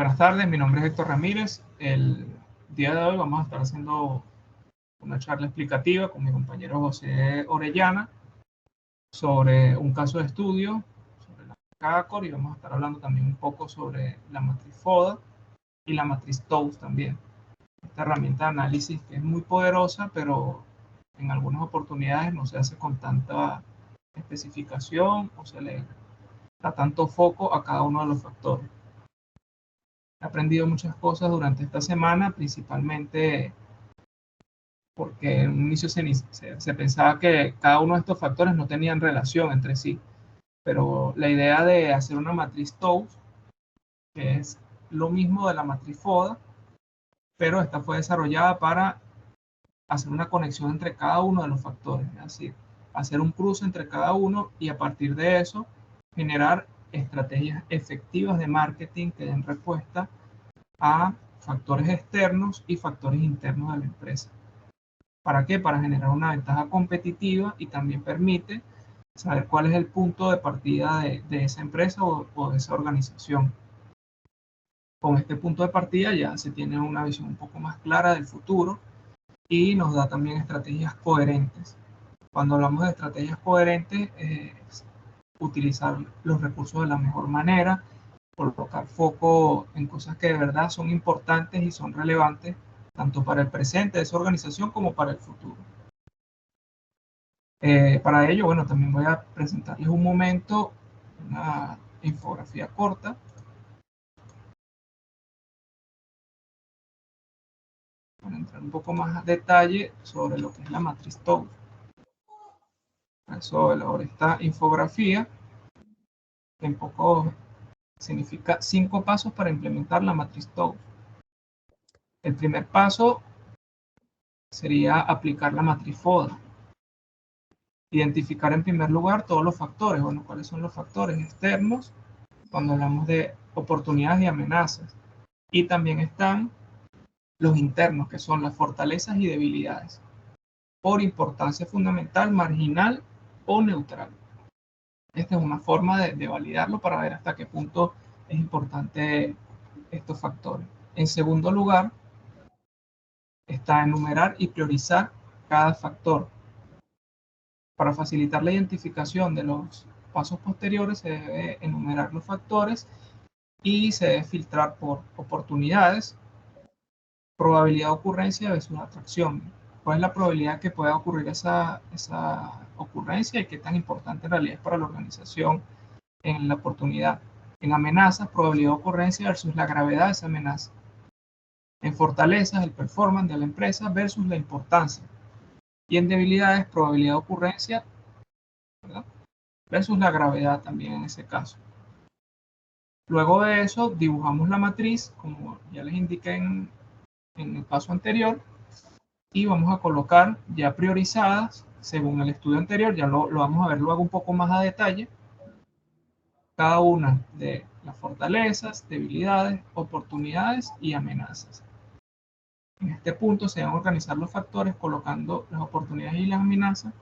Buenas tardes, mi nombre es Héctor Ramírez. El día de hoy vamos a estar haciendo una charla explicativa con mi compañero José Orellana sobre un caso de estudio, sobre la CACOR, y vamos a estar hablando también un poco sobre la matriz FODA y la matriz TOWS también. Esta herramienta de análisis que es muy poderosa, pero en algunas oportunidades no se hace con tanta especificación o se le da tanto foco a cada uno de los factores. He aprendido muchas cosas durante esta semana, principalmente porque en un inicio se pensaba que cada uno de estos factores no tenían relación entre sí. Pero la idea de hacer una matriz TOWS, que es lo mismo de la matriz FODA, pero esta fue desarrollada para hacer una conexión entre cada uno de los factores, es decir, hacer un cruce entre cada uno y a partir de eso generar estrategias efectivas de marketing que den respuesta a factores externos y factores internos de la empresa. ¿Para qué? Para generar una ventaja competitiva y también permite saber cuál es el punto de partida de esa empresa o de esa organización. Con este punto de partida ya se tiene una visión un poco más clara del futuro y nos da también estrategias coherentes. Cuando hablamos de estrategias coherentes, es utilizar los recursos de la mejor manera, colocar foco en cosas que de verdad son importantes y son relevantes tanto para el presente de esa organización como para el futuro. Para ello, bueno, también voy a presentarles un momento una infografía corta para entrar un poco más a detalle sobre lo que es la matriz TOWS. Para eso elaboré esta infografía que en poco significa 5 pasos para implementar la matriz TOWS. El primer paso sería aplicar la matriz FODA. Identificar en primer lugar todos los factores. Bueno, ¿cuáles son los factores externos cuando hablamos de oportunidades y amenazas? Y también están los internos, que son las fortalezas y debilidades, por importancia fundamental, marginal o neutral. Esta es una forma de validarlo para ver hasta qué punto es importante estos factores. En segundo lugar, está enumerar y priorizar cada factor. Para facilitar la identificación de los pasos posteriores, se debe enumerar los factores y se debe filtrar por oportunidades, probabilidad de ocurrencia versus atracción. ¿Cuál es la probabilidad que pueda ocurrir esa ocurrencia y qué tan importante en realidad es para la organización en la oportunidad? En amenazas, probabilidad de ocurrencia versus la gravedad de esa amenaza. En fortalezas, el performance de la empresa versus la importancia. Y en debilidades, probabilidad de ocurrencia, ¿verdad?, versus la gravedad también en ese caso. Luego de eso, dibujamos la matriz, como ya les indiqué en el paso anterior, y vamos a colocar ya priorizadas, según el estudio anterior, ya lo vamos a ver luego un poco más a detalle, cada una de las fortalezas, debilidades, oportunidades y amenazas. En este punto se van a organizar los factores colocando las oportunidades y las amenazas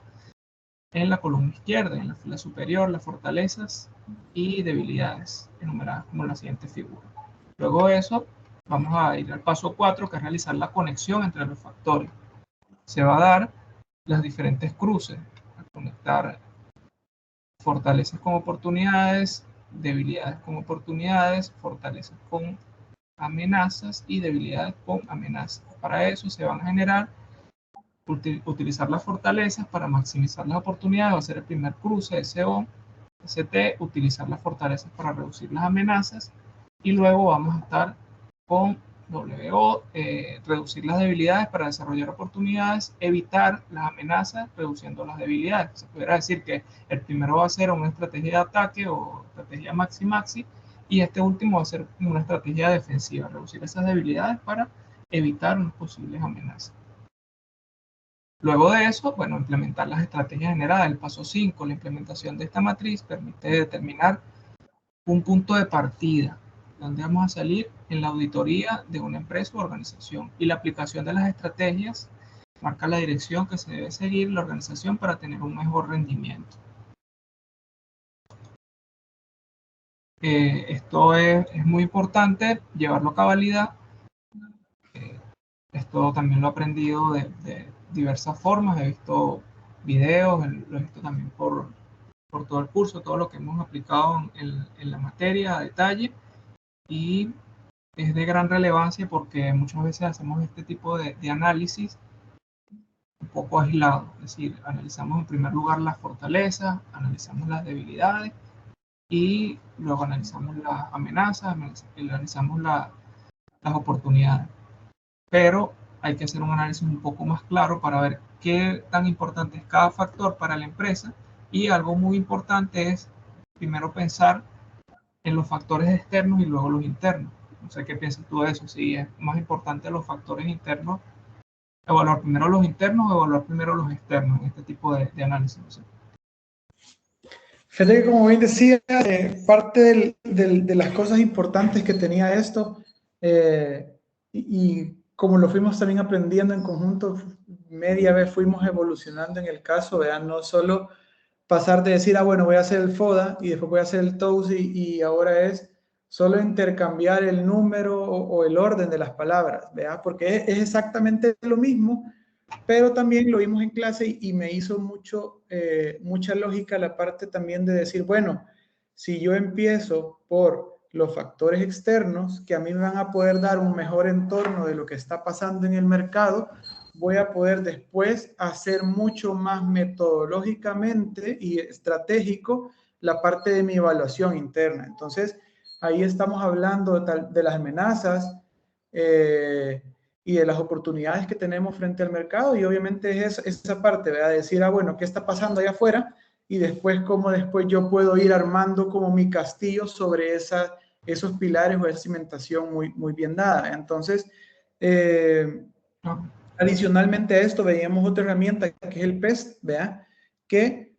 en la columna izquierda, en la fila superior, las fortalezas y debilidades enumeradas como en la siguiente figura. Luego de eso, vamos a ir al paso 4, que es realizar la conexión entre los factores. Se va a dar las diferentes cruces, a conectar fortalezas con oportunidades, debilidades con oportunidades, fortalezas con amenazas y debilidades con amenazas. Para eso se van a generar, utilizar las fortalezas para maximizar las oportunidades, va a ser el primer cruce, SO, ST, utilizar las fortalezas para reducir las amenazas y luego vamos a estar con WO, reducir las debilidades para desarrollar oportunidades, evitar las amenazas reduciendo las debilidades. Se pudiera decir que el primero va a ser una estrategia de ataque o estrategia maxi-maxi y este último va a ser una estrategia defensiva, reducir esas debilidades para evitar unas posibles amenazas. Luego de eso, bueno, implementar las estrategias generadas. El paso 5, la implementación de esta matriz permite determinar un punto de partida, donde vamos a salir en la auditoría de una empresa o organización. Y la aplicación de las estrategias marca la dirección que se debe seguir la organización para tener un mejor rendimiento. Esto es muy importante llevarlo a cabalidad. Esto también lo he aprendido de diversas formas. He visto videos, lo he visto también por todo el curso, todo lo que hemos aplicado en la materia a detalle. Y es de gran relevancia porque muchas veces hacemos este tipo de análisis un poco aislado. Es decir, analizamos en primer lugar las fortalezas, analizamos las debilidades y luego analizamos las amenazas, analizamos las oportunidades. Pero hay que hacer un análisis un poco más claro para ver qué tan importante es cada factor para la empresa, y algo muy importante es primero pensar en los factores externos y luego los internos. No sé qué piensas tú de eso, si es más importante los factores internos, evaluar primero los internos o evaluar primero los externos en este tipo de análisis. No sé. Fíjate que, como bien decía, parte de las cosas importantes que tenía esto, y como lo fuimos también aprendiendo en conjunto, media vez fuimos evolucionando en el caso, ¿verdad? No solo pasar de decir, bueno, voy a hacer el FODA y después voy a hacer el TOEFL y ahora es solo intercambiar el número o el orden de las palabras, ¿verdad? Porque es exactamente lo mismo, pero también lo vimos en clase y me hizo mucha lógica la parte también de decir, bueno, si yo empiezo por los factores externos que a mí me van a poder dar un mejor entorno de lo que está pasando en el mercado, voy a poder después hacer mucho más metodológicamente y estratégico la parte de mi evaluación interna. Entonces, ahí estamos hablando de las amenazas, y de las oportunidades que tenemos frente al mercado, y obviamente es esa parte, ¿verdad? De decir, bueno, ¿qué está pasando allá afuera? Y después, cómo después yo puedo ir armando como mi castillo sobre esos pilares o esa cimentación muy bien dada. Entonces, adicionalmente a esto, veíamos otra herramienta que es el PEST, ¿verdad? Que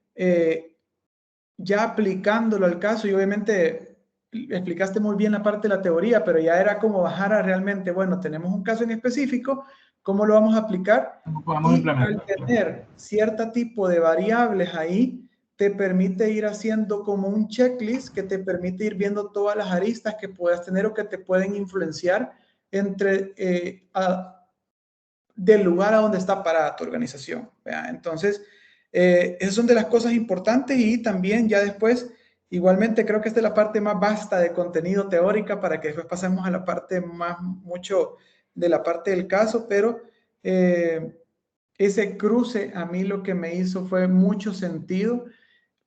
ya aplicándolo al caso, y obviamente explicaste muy bien la parte de la teoría, pero ya era como bajar a realmente, bueno, tenemos un caso en específico, ¿cómo lo vamos a aplicar? Y al tener cierto tipo de variables ahí, te permite ir haciendo como un checklist que te permite ir viendo todas las aristas que puedas tener o que te pueden influenciar entre del lugar a donde está parada tu organización, ¿verdad? Entonces, esas son de las cosas importantes, y también ya después, igualmente creo que esta es la parte más vasta de contenido teórica para que después pasemos a la parte mucho de la parte del caso, pero ese cruce a mí lo que me hizo fue mucho sentido,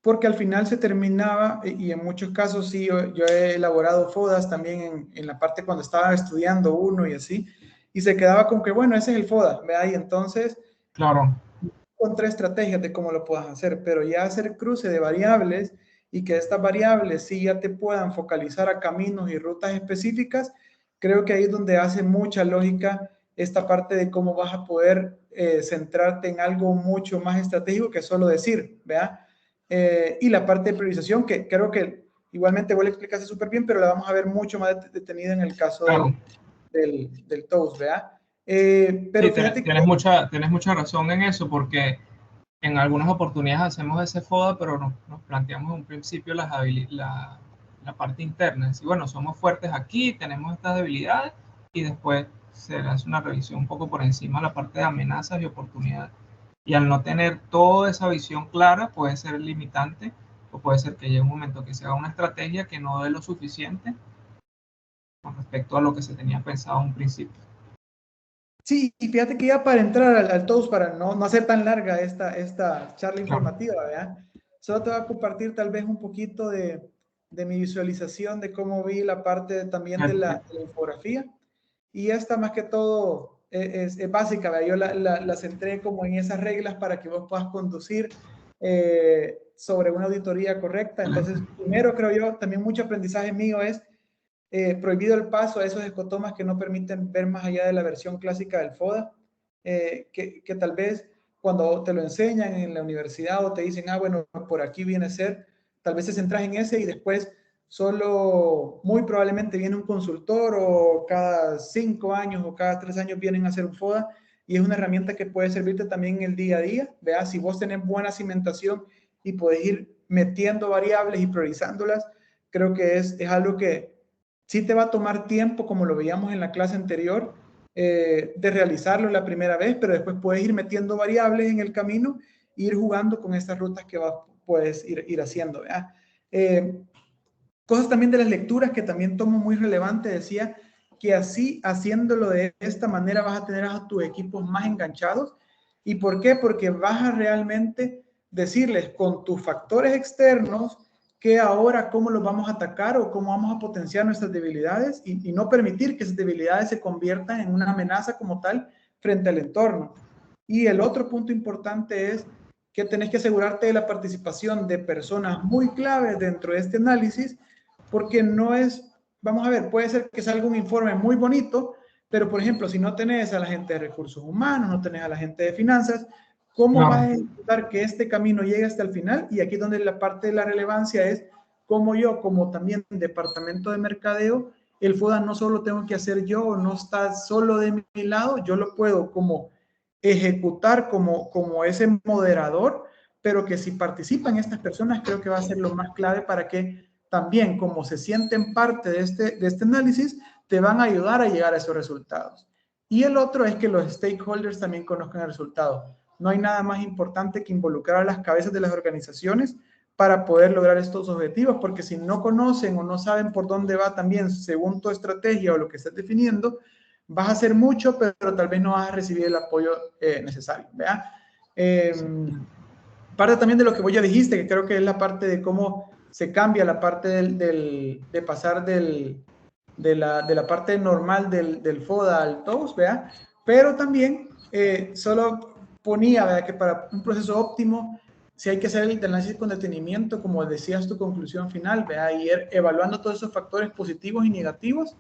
porque al final se terminaba, y en muchos casos sí, yo he elaborado FODAs también en la parte cuando estaba estudiando uno y así, y se quedaba con que, bueno, ese es el FODA, ¿verdad? Y entonces, claro, contra estrategias de cómo lo puedas hacer, pero ya hacer cruce de variables y que estas variables sí ya te puedan focalizar a caminos y rutas específicas, creo que ahí es donde hace mucha lógica esta parte de cómo vas a poder centrarte en algo mucho más estratégico que solo decir, ¿verdad? Y la parte de priorización, que creo que igualmente vos le explicaste súper bien, pero la vamos a ver mucho más detenida en el caso claro. del TOEFL, ¿verdad? Pero Sí, fíjate que... tienes mucha razón en eso, porque en algunas oportunidades hacemos ese FODA, pero nos planteamos en un principio la parte interna. Es decir, bueno, somos fuertes aquí, tenemos estas debilidades, y después se hace una revisión un poco por encima de la parte de amenazas y oportunidades. Y al no tener toda esa visión clara, puede ser limitante, o puede ser que llegue un momento que se haga una estrategia que no dé lo suficiente con respecto a lo que se tenía pensado en un principio. Sí, y fíjate que ya para entrar al TOEFL, para no hacer tan larga esta charla informativa, ¿verdad? Solo te voy a compartir tal vez un poquito de mi visualización de cómo vi la parte también de la infografía. Y esta más que todo es básica, ¿verdad? Yo la centré como en esas reglas para que vos puedas conducir sobre una auditoría correcta. Entonces, primero creo yo, también mucho aprendizaje mío es prohibido el paso a esos escotomas que no permiten ver más allá de la versión clásica del FODA, que tal vez cuando te lo enseñan en la universidad o te dicen, bueno, por aquí viene a ser, tal vez te centras en ese y después solo muy probablemente viene un consultor o cada 5 años o cada 3 años vienen a hacer un FODA, y es una herramienta que puede servirte también en el día a día. Vea, si vos tenés buena cimentación y podés ir metiendo variables y priorizándolas, creo que es algo que sí te va a tomar tiempo, como lo veíamos en la clase anterior, de realizarlo la primera vez, pero después puedes ir metiendo variables en el camino e ir jugando con estas rutas que puedes ir haciendo. Cosas también de las lecturas que también tomo muy relevante, decía que así, haciéndolo de esta manera, vas a tener a tus equipos más enganchados. ¿Y por qué? Porque vas a realmente decirles con tus factores externos que ahora cómo los vamos a atacar o cómo vamos a potenciar nuestras debilidades y no permitir que esas debilidades se conviertan en una amenaza como tal frente al entorno. Y el otro punto importante es que tenés que asegurarte de la participación de personas muy claves dentro de este análisis, porque no es, vamos a ver, puede ser que salga un informe muy bonito, pero por ejemplo, si no tenés a la gente de recursos humanos, no tenés a la gente de finanzas, ¿cómo vas a ejecutar que este camino llegue hasta el final? Y aquí es donde la parte de la relevancia es cómo yo, como también departamento de mercadeo, el FODA no solo tengo que hacer yo, no está solo de mi lado, yo lo puedo como ejecutar como ese moderador, pero que si participan estas personas creo que va a ser lo más clave para que también, como se sienten parte de este análisis, te van a ayudar a llegar a esos resultados. Y el otro es que los stakeholders también conozcan el resultado. No hay nada más importante que involucrar a las cabezas de las organizaciones para poder lograr estos objetivos, porque si no conocen o no saben por dónde va también según tu estrategia o lo que estés definiendo, vas a hacer mucho, pero tal vez no vas a recibir el apoyo necesario. ¿Vea? Parte también de lo que vos ya dijiste, que creo que es la parte de cómo se cambia la parte de pasar de la parte normal del FODA al TOWS, ¿vea? Pero también solo ponía, ¿vea? Que para un proceso óptimo, si hay que hacer el análisis con detenimiento, como decías tu conclusión final, ¿vea? Y ir evaluando todos esos factores positivos y negativos,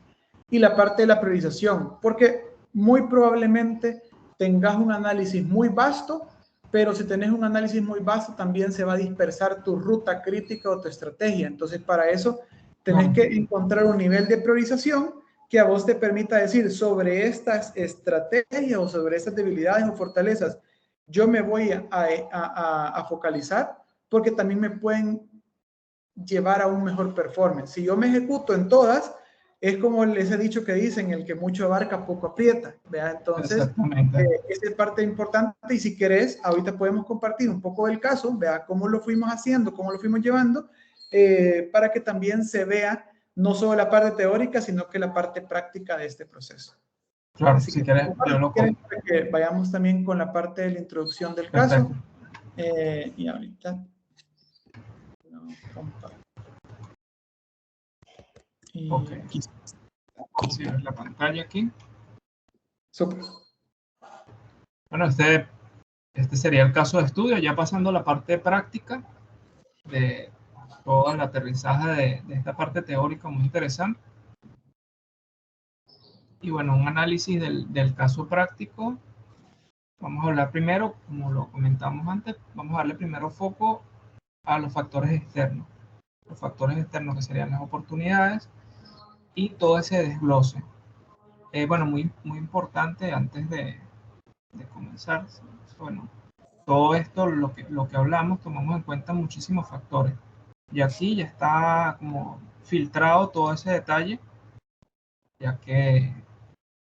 y la parte de la priorización, porque muy probablemente tengas un análisis muy vasto, pero si tenés un análisis muy vasto, también se va a dispersar tu ruta crítica o tu estrategia. Entonces, para eso, tenés que encontrar un nivel de priorización que a vos te permita decir sobre estas estrategias o sobre estas debilidades o fortalezas, yo me voy a focalizar porque también me pueden llevar a un mejor performance. Si yo me ejecuto en todas, es como ese dicho que dicen, el que mucho abarca, poco aprieta. ¿Vea? Entonces, esa es parte importante y si querés, ahorita podemos compartir un poco del caso, vea cómo lo fuimos haciendo, cómo lo fuimos llevando, para que también se vea no solo la parte teórica, sino que la parte práctica de este proceso. Claro, así si que, quieres, yo lo para que vayamos también con la parte de la introducción del caso. Y ahorita no comparto. Ok. Sí, la pantalla aquí. Super. Bueno, este sería el caso de estudio, ya pasando a la parte práctica de todo el aterrizaje de esta parte teórica muy interesante. Y bueno, un análisis del caso práctico. Vamos a hablar primero, como lo comentamos antes, vamos a darle primero foco a los factores externos. Los factores externos que serían las oportunidades y todo ese desglose. Bueno, muy importante antes de comenzar. Bueno, todo esto, lo que hablamos, tomamos en cuenta muchísimos factores. Y aquí ya está como filtrado todo ese detalle, ya que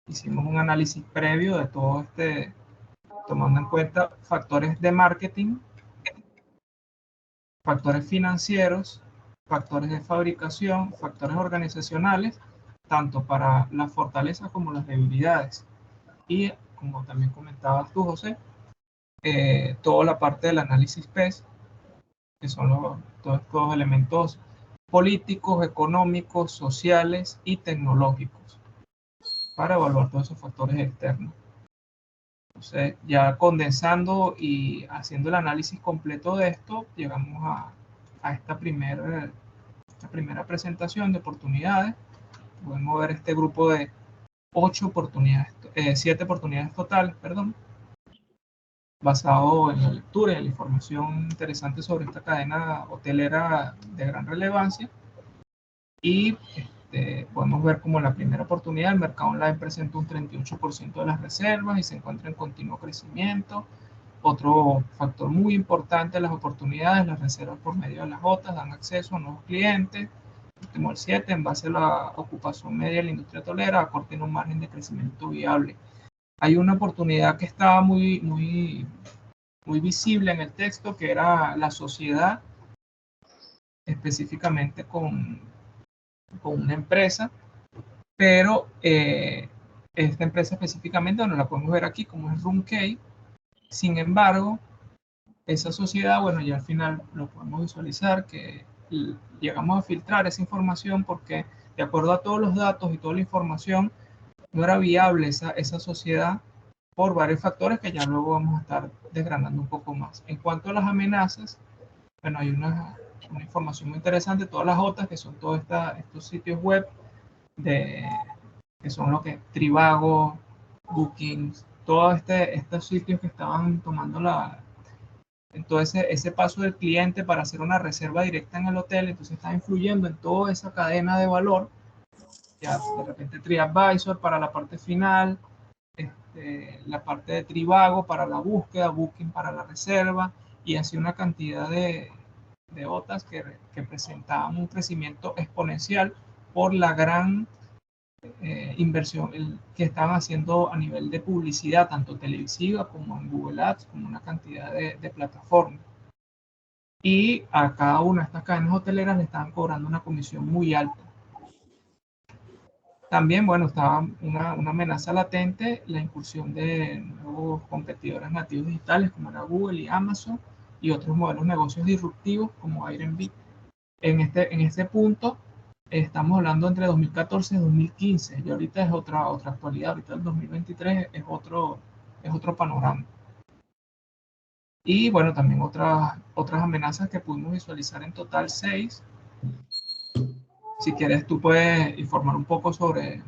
hicimos un análisis previo de todo tomando en cuenta factores de marketing, factores financieros, factores de fabricación, factores organizacionales, tanto para las fortalezas como las debilidades. Y como también comentabas tú, José, toda la parte del análisis PES, que son todos estos elementos políticos, económicos, sociales y tecnológicos, para evaluar todos esos factores externos. Entonces, ya condensando y haciendo el análisis completo de esto, llegamos a esta primera presentación de oportunidades. Podemos ver este grupo de 7 oportunidades totales, perdón, basado en la lectura y en la información interesante sobre esta cadena hotelera de gran relevancia. Y podemos ver como la primera oportunidad, el mercado online presenta un 38% de las reservas y se encuentra en continuo crecimiento. Otro factor muy importante de las oportunidades, las reservas por medio de las OTAs dan acceso a nuevos clientes, último el 7, en base a la ocupación media de la industria hotelera, Accor tiene un margen de crecimiento viable. Hay una oportunidad que estaba muy visible en el texto, que era la sociedad, específicamente con una empresa, pero esta empresa específicamente, bueno, la podemos ver aquí como es Runkey. Sin embargo, esa sociedad, bueno, ya al final lo podemos visualizar, que llegamos a filtrar esa información porque de acuerdo a todos los datos y toda la información, no era viable esa sociedad por varios factores que ya luego vamos a estar desgranando un poco más. En cuanto a las amenazas, bueno, hay una información muy interesante, todas las OTAs, que son todos estos sitios web, que son lo que Trivago, Bookings, todos estos sitios que estaban tomando entonces ese paso del cliente para hacer una reserva directa en el hotel, entonces está influyendo en toda esa cadena de valor. Ya de repente TripAdvisor para la parte final, la parte de Trivago para la búsqueda, Booking para la reserva, y así una cantidad de OTAs que presentaban un crecimiento exponencial por la gran inversión que estaban haciendo a nivel de publicidad, tanto televisiva como en Google Ads, como una cantidad de plataformas. Y a cada una de estas cadenas hoteleras le estaban cobrando una comisión muy alta. También, bueno, estaba una amenaza latente, la incursión de nuevos competidores nativos digitales como era Google y Amazon, y otros modelos de negocios disruptivos como Airbnb. En este punto estamos hablando entre 2014 y 2015, y ahorita es otra actualidad, ahorita el 2023 es otro panorama. Y bueno, también otras amenazas que pudimos visualizar, en total 6. Si quieres, tú puedes informar un poco sobre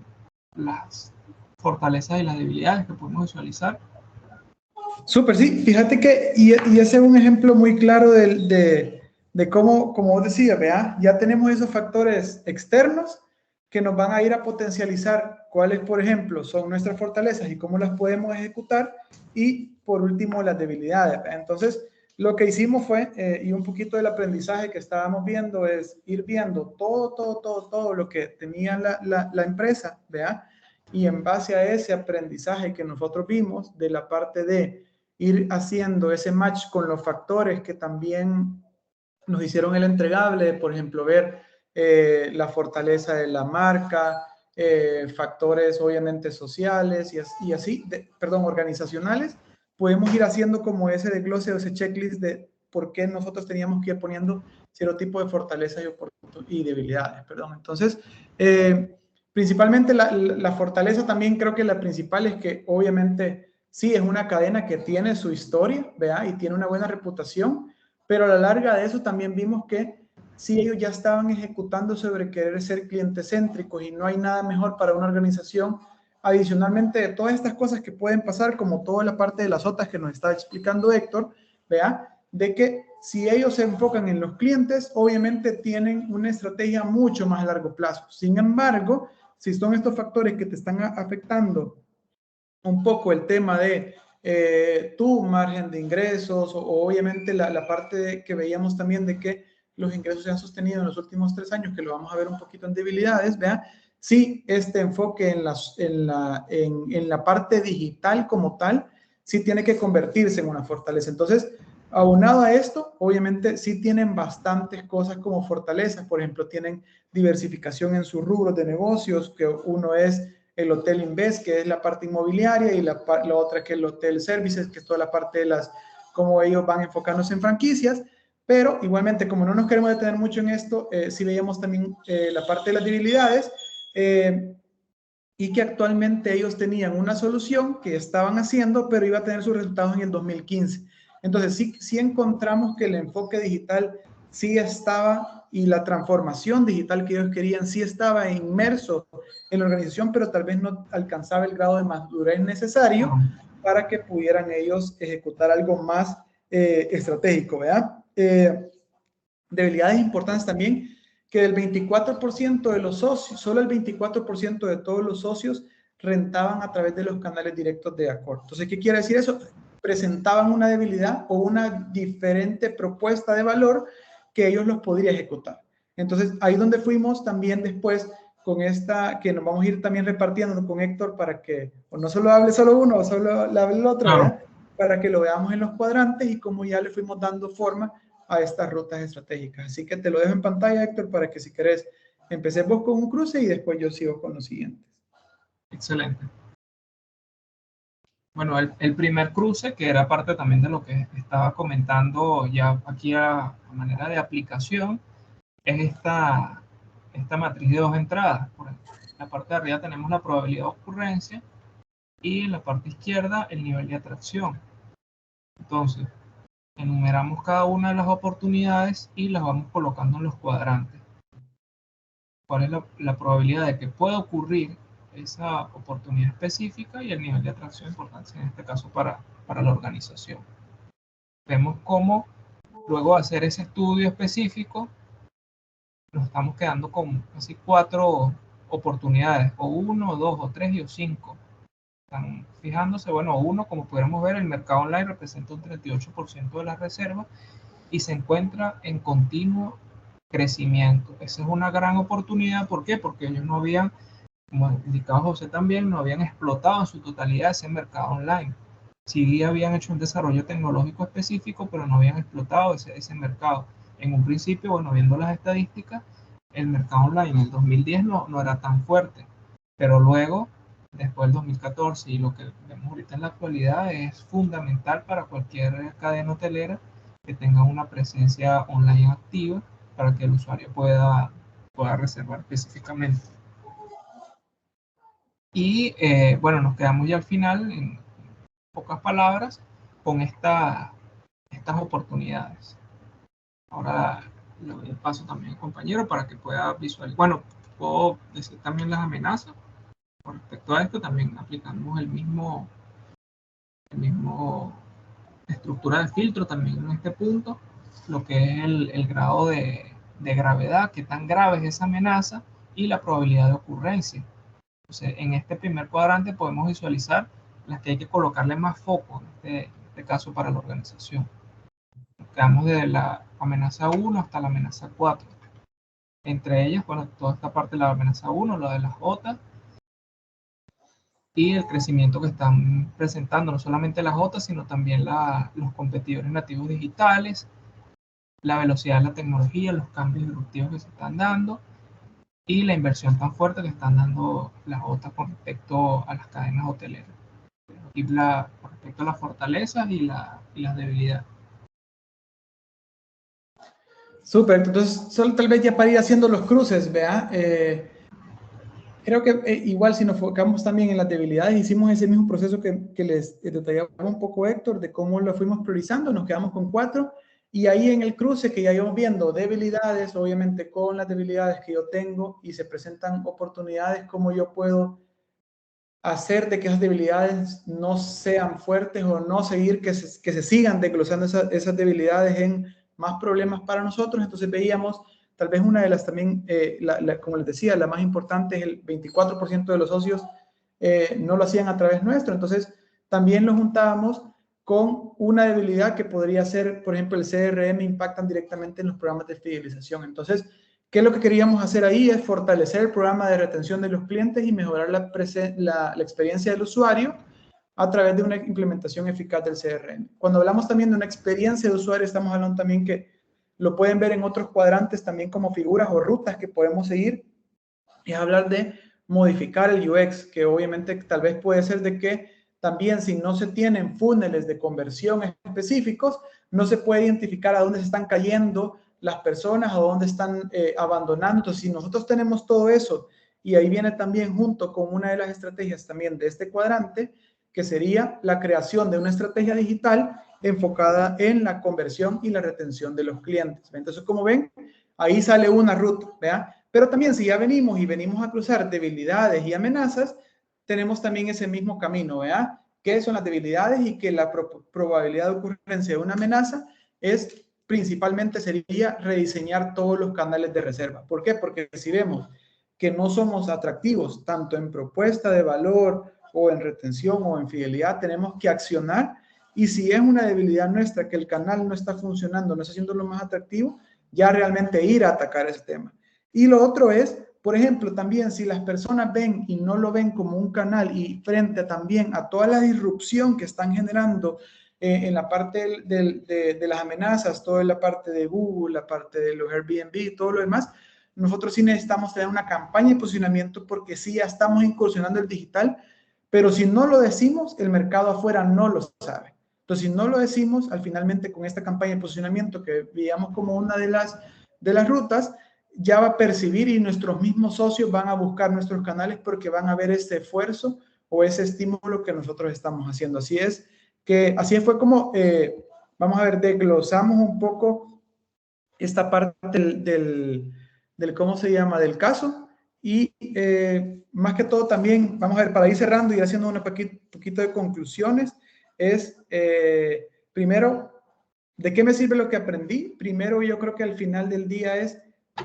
las fortalezas y las debilidades que pudimos visualizar. Súper, sí. Fíjate que, y ese es un ejemplo muy claro de cómo, como vos decías, ¿vea? Ya tenemos esos factores externos que nos van a ir a potencializar cuáles, por ejemplo, son nuestras fortalezas y cómo las podemos ejecutar. Y por último, las debilidades, ¿vea? Entonces, lo que hicimos fue, y un poquito del aprendizaje que estábamos viendo, es ir viendo todo lo que tenía la empresa, ¿vea? Y en base a ese aprendizaje que nosotros vimos de la parte de ir haciendo ese match con los factores que también nos hicieron el entregable, por ejemplo, ver la fortaleza de la marca, factores obviamente sociales y así, organizacionales, podemos ir haciendo como ese desglose o ese checklist de por qué nosotros teníamos que ir poniendo cierto tipo de fortalezas y debilidades, perdón. Entonces, principalmente la fortaleza también creo que la principal es que obviamente sí es una cadena que tiene su historia, ¿vea? Y tiene una buena reputación, pero a la larga de eso también vimos que sí ellos ya estaban ejecutando sobre querer ser cliente céntricos y no hay nada mejor para una organización, adicionalmente de todas estas cosas que pueden pasar, como toda la parte de las OTAs que nos está explicando Héctor, ¿vea? De que si ellos se enfocan en los clientes, obviamente tienen una estrategia mucho más a largo plazo. Sin embargo, si son estos factores que te están afectando un poco el tema de tu margen de ingresos o obviamente la parte que veíamos también de que los ingresos se han sostenido en los últimos 3 años, que lo vamos a ver un poquito en debilidades, vean, sí, este enfoque en la parte digital como tal, sí tiene que convertirse en una fortaleza. Entonces, aunado a esto, obviamente sí tienen bastantes cosas como fortalezas, por ejemplo, tienen diversificación en sus rubros de negocios, que uno es el Hotel Invest, que es la parte inmobiliaria, y la otra que es el Hotel Services, que es toda la parte de cómo ellos van enfocándose en franquicias, pero igualmente, como no nos queremos detener mucho en esto, sí veíamos también la parte de las debilidades, y que actualmente ellos tenían una solución que estaban haciendo, pero iba a tener sus resultados en el 2015. Entonces, sí encontramos que el enfoque digital sí estaba, y la transformación digital que ellos querían sí estaba inmerso en la organización, pero tal vez no alcanzaba el grado de madurez necesario para que pudieran ellos ejecutar algo más estratégico, ¿verdad? Debilidades importantes también, que el 24% de los socios, solo el 24% de todos los socios rentaban a través de los canales directos de Accor. Entonces, ¿qué quiere decir eso? Presentaban una debilidad o una diferente propuesta de valor que ellos los podrían ejecutar. Entonces, ahí donde fuimos también después con esta, que nos vamos a ir también repartiendo con Héctor para que o no solo hable solo uno o solo hable el otro, Claro. ¿verdad? Para que lo veamos en los cuadrantes y cómo ya le fuimos dando forma a estas rutas estratégicas. Así que te lo dejo en pantalla, Héctor, para que si querés empecemos con un cruce y después yo sigo con los siguientes. Excelente. Bueno, el primer cruce, que era parte también de lo que estaba comentando ya aquí a manera de aplicación, es esta matriz de dos entradas. Por la parte de arriba tenemos la probabilidad de ocurrencia y en la parte izquierda el nivel de atracción. Entonces, enumeramos cada una de las oportunidades y las vamos colocando en los cuadrantes. ¿Cuál es la probabilidad de que pueda ocurrir esa oportunidad específica y el nivel de atracción de importancia en este caso para la organización? Vemos cómo luego de hacer ese estudio específico nos estamos quedando con casi 4 oportunidades, o 1, 2, o 3 y o 5. Están fijándose, bueno, 1, como pudiéramos ver, el mercado online representa un 38% de las reservas y se encuentra en continuo crecimiento. Esa es una gran oportunidad. ¿Por qué? Porque ellos no habían, como indicaba José también, no habían explotado en su totalidad ese mercado online. Sí habían hecho un desarrollo tecnológico específico, pero no habían explotado ese mercado. En un principio, bueno, viendo las estadísticas, el mercado online en el 2010 no era tan fuerte, pero luego, después del 2014 y lo que vemos ahorita en la actualidad, es fundamental para cualquier cadena hotelera que tenga una presencia online activa para que el usuario pueda reservar específicamente. Y bueno, nos quedamos ya al final, en pocas palabras, con estas oportunidades. Ahora le doy el paso también al compañero para que pueda visualizar. Bueno, puedo decir también las amenazas. Con respecto a esto, también aplicamos el mismo estructura de filtro también en este punto, lo que es el grado de gravedad, qué tan grave es esa amenaza y la probabilidad de ocurrencia. Entonces, en este primer cuadrante podemos visualizar las que hay que colocarle más foco, en este caso para la organización. Nos quedamos desde la amenaza 1 hasta la amenaza 4. Entre ellas, bueno, toda esta parte de la amenaza 1, la de las OTA, y el crecimiento que están presentando no solamente las OTA, sino también los competidores nativos digitales, la velocidad de la tecnología, los cambios disruptivos que se están dando y la inversión tan fuerte que están dando las OTA con respecto a las cadenas hoteleras. Y con respecto a las fortalezas y las debilidades. Súper, entonces solo tal vez ya para ir haciendo los cruces, vea, creo que igual si nos enfocamos también en las debilidades, hicimos ese mismo proceso que les detallaba un poco Héctor, de cómo lo fuimos priorizando, nos quedamos con 4, y ahí en el cruce que ya íbamos viendo debilidades, obviamente con las debilidades que yo tengo y se presentan oportunidades, cómo yo puedo hacer de que esas debilidades no sean fuertes o no seguir que se sigan desglosando esas debilidades en más problemas para nosotros. Entonces veíamos, tal vez una de las también, como les decía, la más importante es el 24% de los socios no lo hacían a través nuestro. Entonces también lo juntábamos con una debilidad que podría ser, por ejemplo, el CRM impactan directamente en los programas de fidelización. Entonces, ¿qué es lo que queríamos hacer ahí? Es fortalecer el programa de retención de los clientes y mejorar la experiencia del usuario a través de una implementación eficaz del CRM. Cuando hablamos también de una experiencia de usuario, estamos hablando también que lo pueden ver en otros cuadrantes también como figuras o rutas que podemos seguir. Es hablar de modificar el UX, que obviamente tal vez puede ser de que también si no se tienen funnels de conversión específicos, no se puede identificar a dónde se están cayendo las personas o dónde están abandonando. Entonces, si nosotros tenemos todo eso, y ahí viene también junto con una de las estrategias también de este cuadrante, que sería la creación de una estrategia digital enfocada en la conversión y la retención de los clientes. Entonces, como ven, ahí sale una ruta, ¿verdad? Pero también si ya venimos a cruzar debilidades y amenazas, tenemos también ese mismo camino, ¿verdad? ¿Qué son las debilidades? Y que la probabilidad de ocurrencia de una amenaza es principalmente sería rediseñar todos los canales de reserva. ¿Por qué? Porque si vemos que no somos atractivos tanto en propuesta de valor o en retención o en fidelidad, tenemos que accionar. Y si es una debilidad nuestra que el canal no está funcionando, no está siendo lo más atractivo, ya realmente ir a atacar ese tema. Y lo otro es, por ejemplo, también si las personas ven y no lo ven como un canal y frente también a toda la disrupción que están generando en la parte de las amenazas, toda la parte de Google, la parte de los Airbnb, todo lo demás, nosotros sí necesitamos tener una campaña de posicionamiento porque sí ya estamos incursionando el digital, pero si no lo decimos, el mercado afuera no lo sabe. Entonces, si no lo decimos, al finalmente con esta campaña de posicionamiento que veíamos como una de las rutas, ya va a percibir y nuestros mismos socios van a buscar nuestros canales porque van a ver ese esfuerzo o ese estímulo que nosotros estamos haciendo. Así fue como, vamos a ver, desglosamos un poco esta parte del ¿cómo se llama?, del caso. Y más que todo también, vamos a ver, para ir cerrando y haciendo un poquito de conclusiones, es primero, ¿de qué me sirve lo que aprendí? Primero, yo creo que al final del día es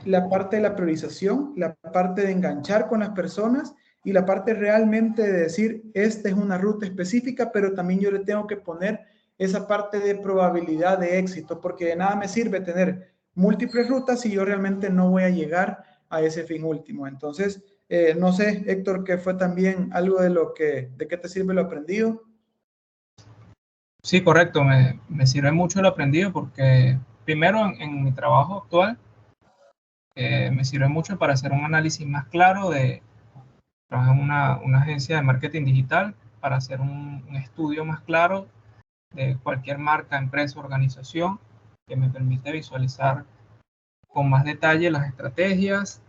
la parte de la priorización, la parte de enganchar con las personas y la parte realmente de decir, esta es una ruta específica, pero también yo le tengo que poner esa parte de probabilidad de éxito, porque de nada me sirve tener múltiples rutas si yo realmente no voy a llegar a ese fin último. Entonces, no sé, Héctor, ¿qué fue también algo de qué te sirve lo aprendido? Sí, correcto, me sirve mucho lo aprendido porque primero en mi trabajo actual me sirve mucho para hacer un análisis más claro de trabajar en una agencia de marketing digital, para hacer un estudio más claro de cualquier marca, empresa, organización, que me permite visualizar con más detalle las estrategias,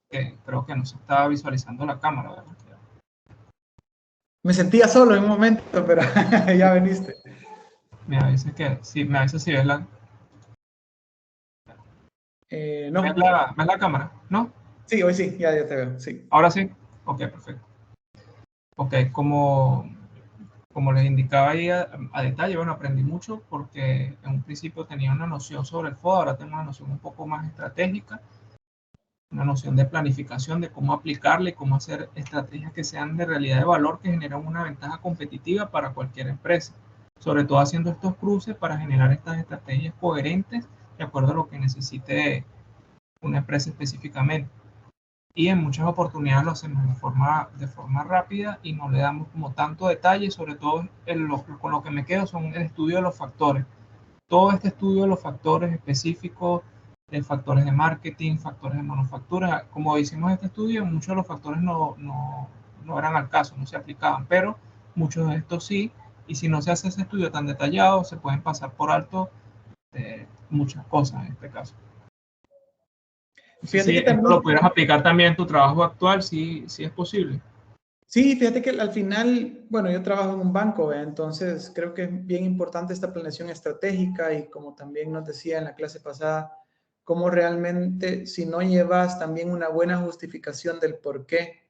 que creo que no se estaba visualizando la cámara, ¿verdad? Me sentía solo en un momento, pero ya veniste. Me avisa que sí, me avisa si ves No. ¿Ves la cámara? ¿No? Sí, hoy sí, ya te veo, sí. Ahora sí. Ok, perfecto. Ok, como les indicaba ahí a detalle, bueno, aprendí mucho porque en un principio tenía una noción sobre el FODA, ahora tengo una noción un poco más estratégica, una noción de planificación, de cómo aplicarle, cómo hacer estrategias que sean de realidad de valor, que generen una ventaja competitiva para cualquier empresa. Sobre todo haciendo estos cruces para generar estas estrategias coherentes de acuerdo a lo que necesite una empresa específicamente. Y en muchas oportunidades lo hacemos de forma rápida y no le damos como tanto detalle, sobre todo con lo que me quedo son el estudio de los factores. Todo este estudio de los factores específicos, de factores de marketing, factores de manufactura, como hicimos este estudio, muchos de los factores no eran al caso, no se aplicaban, pero muchos de estos sí, y si no se hace ese estudio tan detallado, se pueden pasar por alto muchas cosas en este caso. Fíjate Si que esto lo también, pudieras aplicar también en tu trabajo actual, sí, sí es posible. sí, fíjate que al final, bueno, yo trabajo en un banco, ¿ve? Entonces creo que es bien importante esta planeación estratégica y como también nos decía en la clase pasada, cómo realmente si no llevas también una buena justificación del por qué,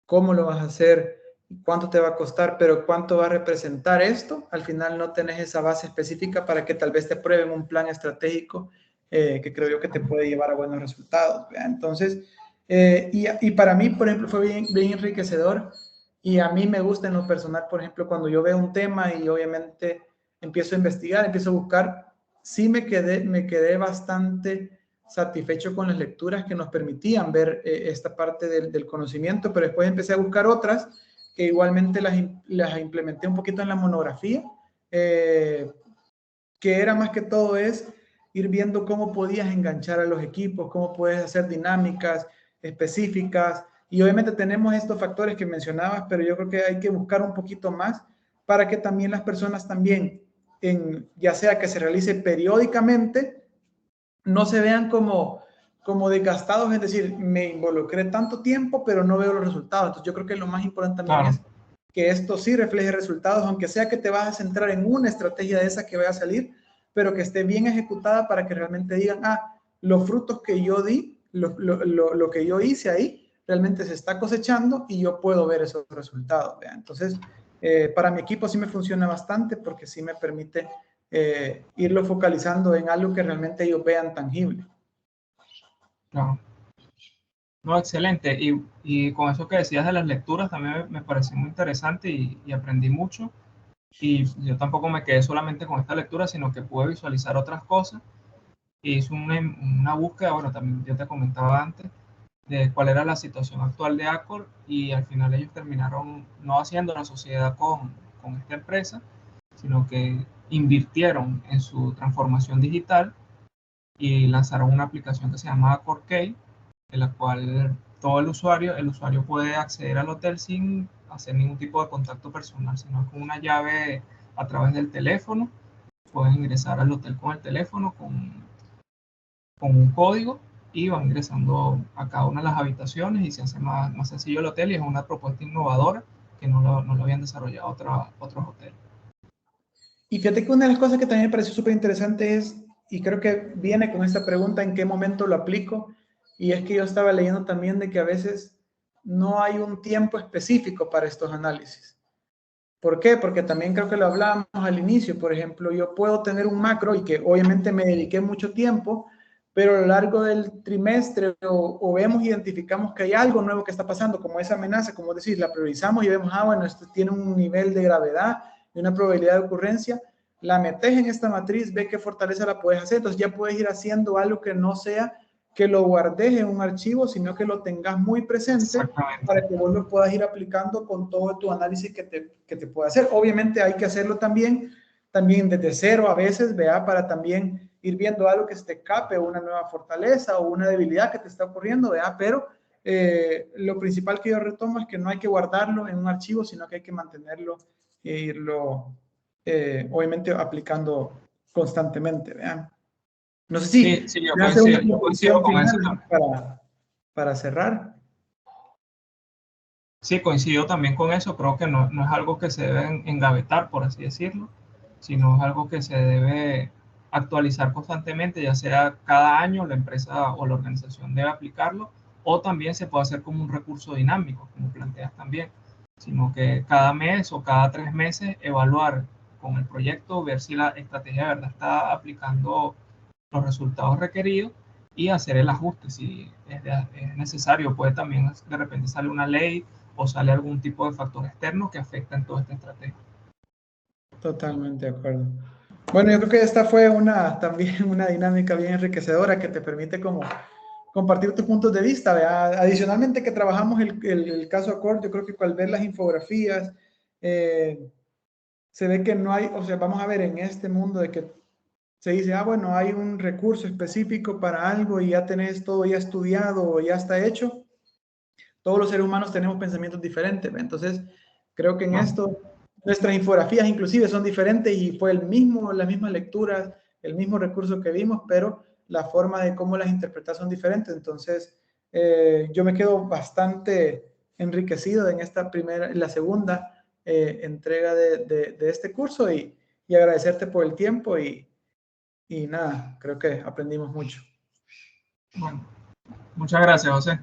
cómo lo vas a hacer, cuánto te va a costar, pero cuánto va a representar esto, al final no tenés esa base específica para que tal vez te prueben un plan estratégico que creo yo que te puede llevar a buenos resultados, ¿ve? Entonces, y para mí, por ejemplo, fue bien enriquecedor. Y a mí me gusta en lo personal, por ejemplo, cuando yo veo un tema y obviamente empiezo a investigar, empiezo a buscar, sí me quedé bastante satisfecho con las lecturas que nos permitían ver esta parte del conocimiento, pero después empecé a buscar otras que igualmente las implementé un poquito en la monografía, que era más que todo es ir viendo cómo podías enganchar a los equipos, cómo puedes hacer dinámicas específicas. Y obviamente tenemos estos factores que mencionabas, pero yo creo que hay que buscar un poquito más para que también las personas también, ya sea que se realice periódicamente, no se vean como desgastados, es decir, me involucré tanto tiempo, pero no veo los resultados. Entonces yo creo que lo más importante también Claro, es que esto sí refleje resultados, aunque sea que te vas a centrar en una estrategia de esa que vaya a salir, pero que esté bien ejecutada para que realmente digan, los frutos que yo di, lo que yo hice ahí, realmente se está cosechando y yo puedo ver esos resultados. ¿Vea? Entonces, para mi equipo sí me funciona bastante porque sí me permite irlo focalizando en algo que realmente ellos vean tangible. claro. No, excelente. Y con eso que decías de las lecturas también me pareció muy interesante y aprendí mucho. Y yo tampoco me quedé solamente con esta lectura, sino que pude visualizar otras cosas. e hizo una búsqueda, bueno, también yo te comentaba antes, de cuál era la situación actual de Accor, y al final ellos terminaron no haciendo la sociedad con esta empresa, sino que invirtieron en su transformación digital y lanzaron una aplicación que se llama Accor Key, en la cual todo el usuario puede acceder al hotel sin hacer ningún tipo de contacto personal, sino con una llave a través del teléfono. Pueden ingresar al hotel con el teléfono, con un código, y van ingresando a cada una de las habitaciones y se hace más sencillo el hotel, y es una propuesta innovadora que no lo habían desarrollado otros hoteles. Y fíjate que una de las cosas que también me pareció súper interesante es, y creo que viene con esta pregunta, ¿en qué momento lo aplico? Y es que yo estaba leyendo también de que a veces no hay un tiempo específico para estos análisis. ¿Por qué? Porque también creo que lo hablábamos al inicio. Por ejemplo, yo puedo tener un macro y que obviamente me dediqué mucho tiempo, pero a lo largo del trimestre o vemos, identificamos que hay algo nuevo que está pasando, como esa amenaza, como decir, la priorizamos y vemos, bueno, esto tiene un nivel de gravedad y una probabilidad de ocurrencia, la metes en esta matriz, ve qué fortaleza la puedes hacer, entonces ya puedes ir haciendo algo que no sea que lo guardes en un archivo, sino que lo tengas muy presente para que vos lo puedas ir aplicando con todo tu análisis que te pueda hacer. Obviamente hay que hacerlo también desde cero a veces, vea, para también ir viendo algo que se te escape, una nueva fortaleza o una debilidad que te está ocurriendo, vea, pero lo principal que yo retomo es que no hay que guardarlo en un archivo, sino que hay que mantenerlo e irlo, obviamente, aplicando constantemente, vean. No sé si Sí, me hace una yo coincido conclusión con eso final también. para cerrar. Sí, coincido también con eso. Creo que no es algo que se debe engavetar, por así decirlo, sino es algo que se debe actualizar constantemente, ya sea cada año la empresa o la organización debe aplicarlo, o también se puede hacer como un recurso dinámico, como planteas también, sino que cada mes o cada 3 meses evaluar con el proyecto, ver si la estrategia de verdad está aplicando los resultados requeridos y hacer el ajuste si es necesario. Puede también de repente sale una ley o sale algún tipo de factor externo que afecta en toda esta estrategia. Totalmente de acuerdo. Bueno, yo creo que esta fue también una dinámica bien enriquecedora que te permite como compartir tus puntos de vista. ¿Verdad? Adicionalmente que trabajamos el caso Accor, yo creo que al ver las infografías, se ve que no hay, o sea, vamos a ver en este mundo de que se dice, bueno, hay un recurso específico para algo y ya tenés todo ya estudiado o ya está hecho. Todos los seres humanos tenemos pensamientos diferentes, ¿ve? Entonces, creo que en esto, nuestras infografías inclusive son diferentes y fue las mismas lecturas, el mismo recurso que vimos, pero la forma de cómo las interpretar son diferentes. Entonces, yo me quedo bastante enriquecido en la segunda entrega de este curso y agradecerte por el tiempo y nada, creo que aprendimos mucho. Bueno, muchas gracias, José.